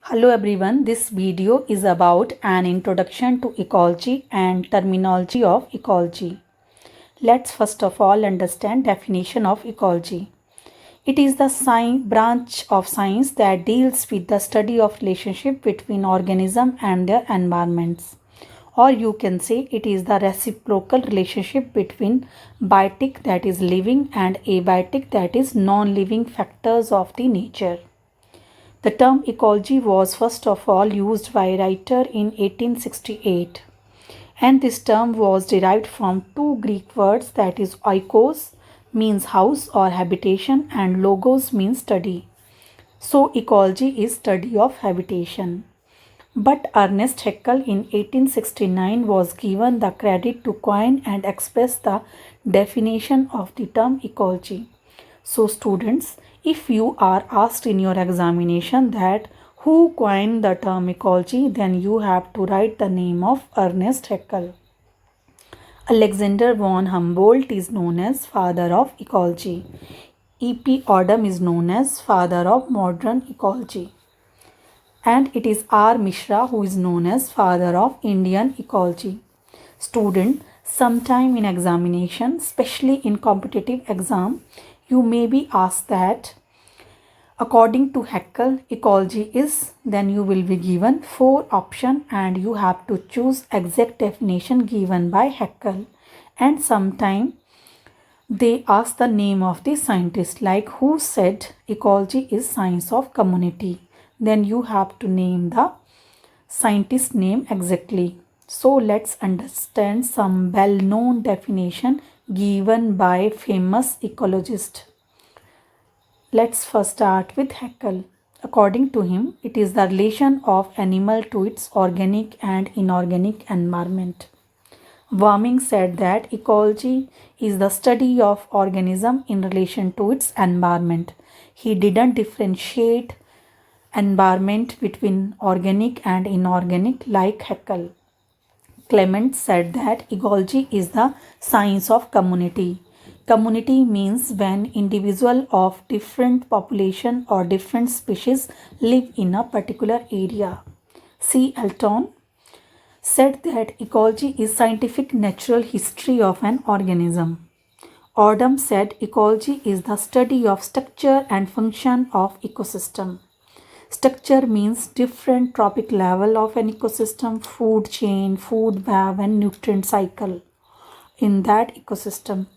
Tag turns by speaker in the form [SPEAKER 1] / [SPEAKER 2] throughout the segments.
[SPEAKER 1] Hello everyone, this video is about an introduction to ecology and terminology of ecology. Let's first of all understand definition of ecology. It is the branch of science that deals with the study of relationship between organisms and their environments. Or you can say it is the reciprocal relationship between biotic that is living and abiotic that is non-living factors of the nature. The term ecology was first of all used by a writer in 1868, and this term was derived from two Greek words, that is oikos means house or habitation and logos means study. So ecology is study of habitation. But Ernest Haeckel in 1869 was given the credit to coin and express the definition of the term ecology. So students, if you are asked in your examination that who coined the term ecology, then you have to write the name of Ernest Haeckel. Alexander von Humboldt is known as father of ecology. E.P. Odum is known as father of modern ecology. And it is R. Mishra who is known as father of Indian ecology. Student, sometime in examination, especially in competitive exam, you may be asked that according to Haeckel, ecology is, then you will be given 4 options and you have to choose exact definition given by Haeckel. And sometime they ask the name of the scientist, like who said ecology is science of community. Then you have to name the scientist name exactly. So let's understand some well-known definition given by famous ecologist. Let's first start with Haeckel. According to him, it is the relation of animal to its organic and inorganic environment. Warming said that ecology is the study of organism in relation to its environment. He didn't differentiate environment between organic and inorganic like Haeckel. Clement said that ecology is the science of community. Community means when individuals of different population or different species live in a particular area. C. Elton said that ecology is scientific natural history of an organism. Odum said ecology is the study of structure and function of ecosystem. Structure means different trophic level of an ecosystem, food chain, food web and nutrient cycle in that ecosystem.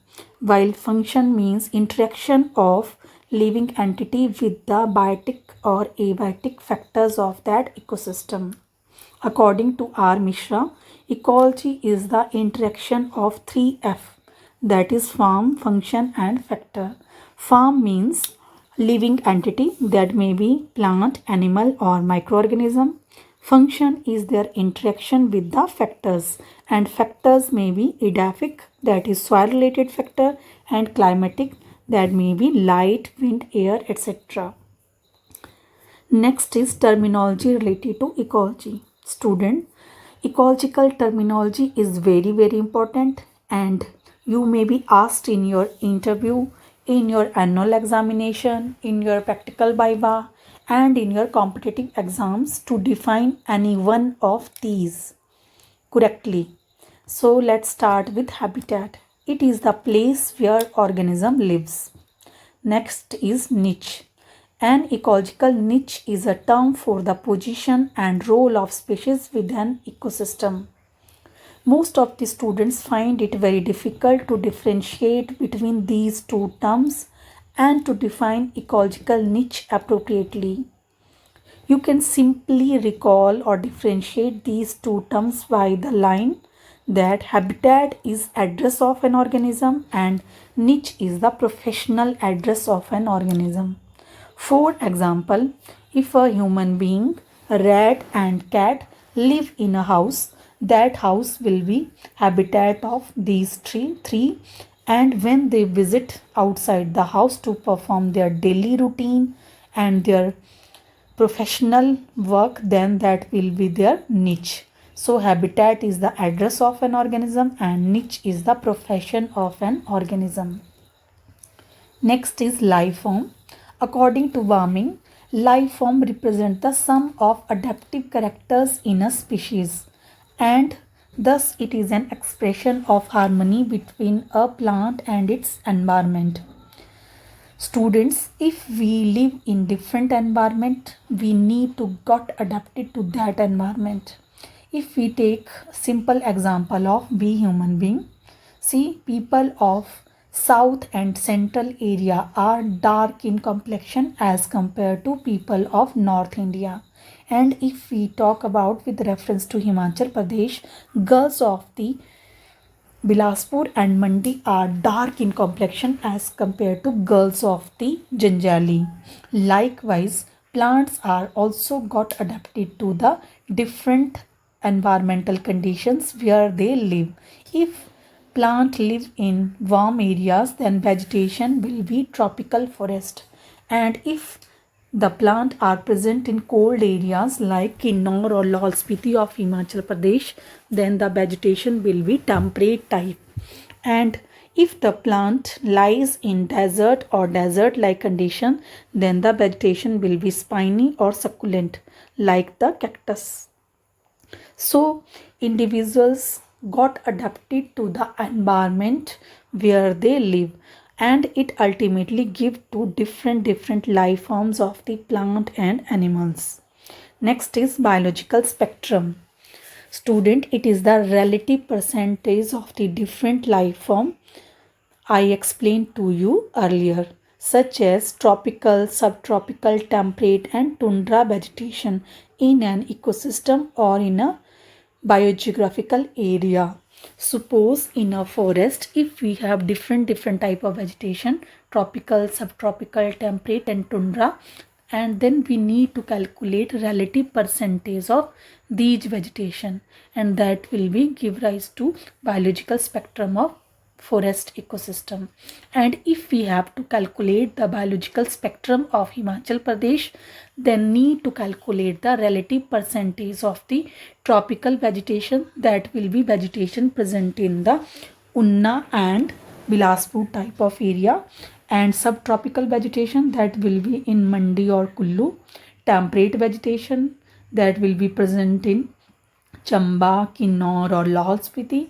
[SPEAKER 1] While function means interaction of living entity with the biotic or abiotic factors of that ecosystem. According to R. Mishra, ecology is the interaction of 3F, that is form, function and factor. Form means living entity, that may be plant, animal or microorganism. Function is their interaction with the factors, and factors may be edaphic, that is soil related factor, and climatic, that may be light, wind, air, etc. Next is terminology related to ecology. Student, ecological terminology is very important, and you may be asked in your interview, in your annual examination, in your practical viva and in your competitive exams to define any one of these correctly. So let's start with habitat. It is the place where organism lives. Next is niche. An ecological niche is a term for the position and role of species within an ecosystem. Most of the students find it very difficult to differentiate between these two terms and to define ecological niche appropriately. You can simply recall or differentiate these two terms by the line that habitat is address of an organism and niche is the professional address of an organism. For example, if a human being, a rat and cat live in a house, that house will be habitat of these three, and when they visit outside the house to perform their daily routine and their professional work, then that will be their niche. So habitat is the address of an organism and niche is the profession of an organism. Next is life form. According to Warming, Life form represent the sum of adaptive characters in a species, and thus it is an expression of harmony between a plant and its environment. Students, if we live in different environment, we need to got adapted to that environment. If we take simple example of we human being, see people of south and central area are dark in complexion as compared to people of North India. And if we talk about with reference to Himachal Pradesh, girls of the Bilaspur and Mandi are dark in complexion as compared to girls of the Janjali. Likewise, plants are also got adapted to the different environmental conditions where they live. If plant live in warm areas, then vegetation will be tropical forest. And if the plant are present in cold areas like Kinnaur or Lahaul Spiti of Himachal Pradesh, then the vegetation will be temperate type. And if the plant lies in desert or desert-like condition, then the vegetation will be spiny or succulent like the cactus. So individuals got adapted to the environment where they live, and it ultimately give to different life forms of the plant and animals. Next is biological spectrum. Student, it is the relative percentage of the different life form I explained to you earlier, such as tropical, subtropical, temperate and tundra vegetation in an ecosystem or in a biogeographical area. Suppose in a forest, if we have different type of vegetation, tropical, subtropical, temperate and tundra, and then we need to calculate relative percentage of these vegetation, and that will be give rise to biological spectrum of forest ecosystem. And if we have to calculate the biological spectrum of Himachal Pradesh, then need to calculate the relative percentage of the tropical vegetation, that will be vegetation present in the Unna and Bilaspur type of area, and subtropical vegetation that will be in Mandi or Kullu, temperate vegetation that will be present in Chamba, Kinnaur or Lahaul Spiti,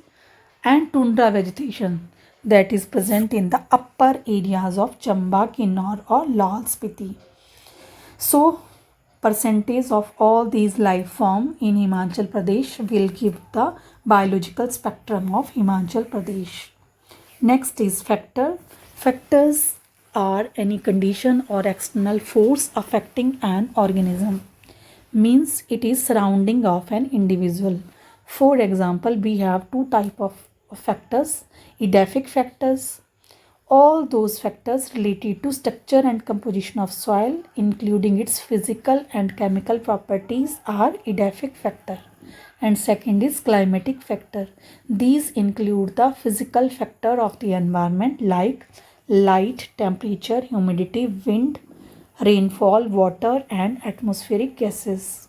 [SPEAKER 1] and tundra vegetation that is present in the upper areas of Chamba, Kinnaur or Lahaul Spiti. So percentage of all these life form in Himachal Pradesh will give the biological spectrum of Himachal Pradesh. Next is factor. Factors are any condition or external force affecting an organism. Means it is surrounding of an individual. For example, we have two type of factors: edaphic factors. All those factors related to structure and composition of soil, including its physical and chemical properties, are edaphic factor. And second is climatic factor. These include the physical factor of the environment like light, temperature, humidity, wind, rainfall, water and atmospheric gases.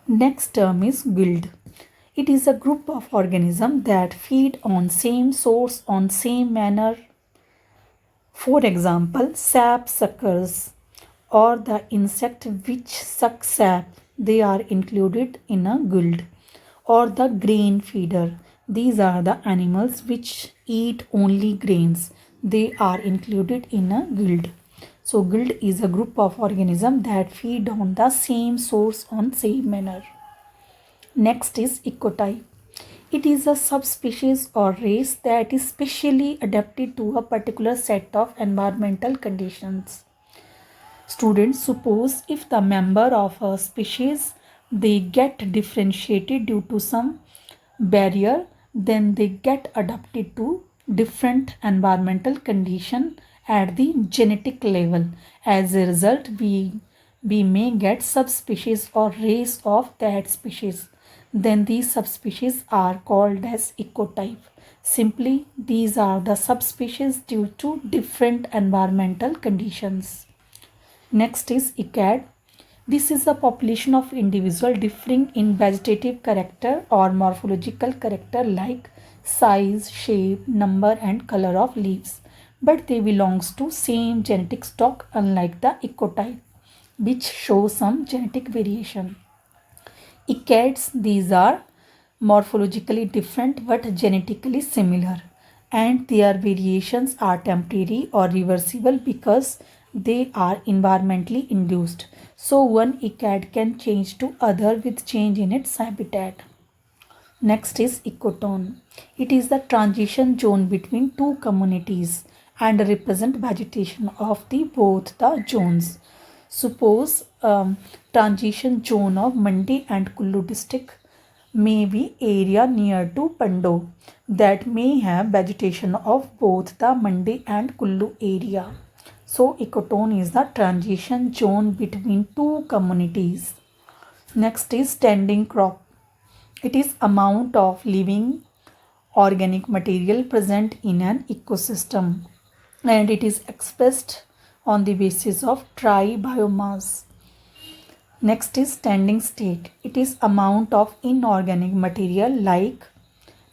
[SPEAKER 1] Next term is guild. It is a group of organisms that feed on same source on same manner. For example, sap suckers or the insect which suck sap, they are included in a guild. Or the grain feeder. These are the animals which eat only grains. They are included in a guild. So guild is a group of organisms that feed on the same source on same manner. Next is ecotype. It is a subspecies or race that is specially adapted to a particular set of environmental conditions. Students, suppose if the member of a species they get differentiated due to some barrier, then they get adapted to different environmental condition at the genetic level. As a result, we may get subspecies or race of that species. Then these subspecies are called as ecotype. Simply, these are the subspecies due to different environmental conditions. Next is ecad. This is a population of individuals differing in vegetative character or morphological character like size, shape, number and color of leaves, but they belongs to same genetic stock unlike the ecotype. which show some genetic variation. Echets, these are morphologically different but genetically similar, and their variations are temporary or reversible because they are environmentally induced. So one echet can change to other with change in its habitat. Next is ecotone. It is the transition zone between two communities and represent vegetation of the both the zones. Suppose transition zone of Mandi and Kullu district may be area near to Pando that may have vegetation of both the Mandi and Kullu area. So ecotone is the transition zone between two communities. Next is standing crop. It is amount of living organic material present in an ecosystem, and it is expressed on the basis of dry biomass. Next is standing state. It is amount of inorganic material like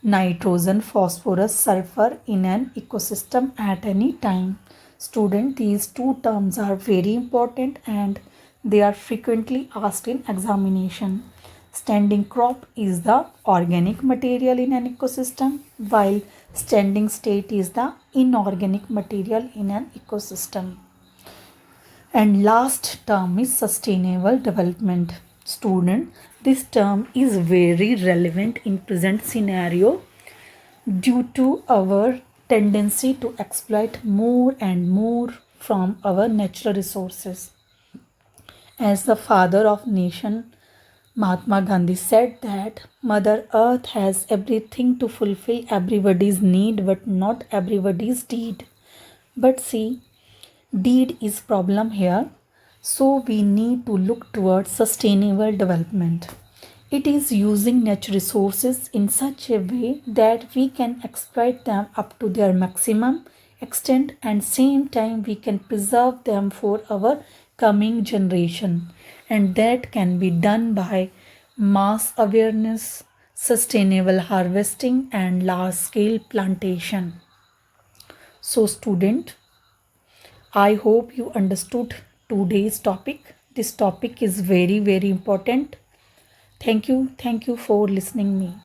[SPEAKER 1] nitrogen, phosphorus, sulfur in an ecosystem at any time. Student, these two terms are very important and they are frequently asked in examination. Standing crop is the organic material in an ecosystem, while standing state is the inorganic material in an ecosystem. And last term is sustainable development. Student, this term is very relevant in present scenario due to our tendency to exploit more and more from our natural resources. As the father of nation, Mahatma Gandhi said that Mother Earth has everything to fulfill everybody's need, but not everybody's deed. But see, deed is problem here, so we need to look towards sustainable development. It is using natural resources in such a way that we can exploit them up to their maximum extent, and same time we can preserve them for our coming generation, and that can be done by mass awareness, sustainable harvesting and large scale plantation. So student, I hope you understood today's topic. This topic is very important. Thank you for listening me.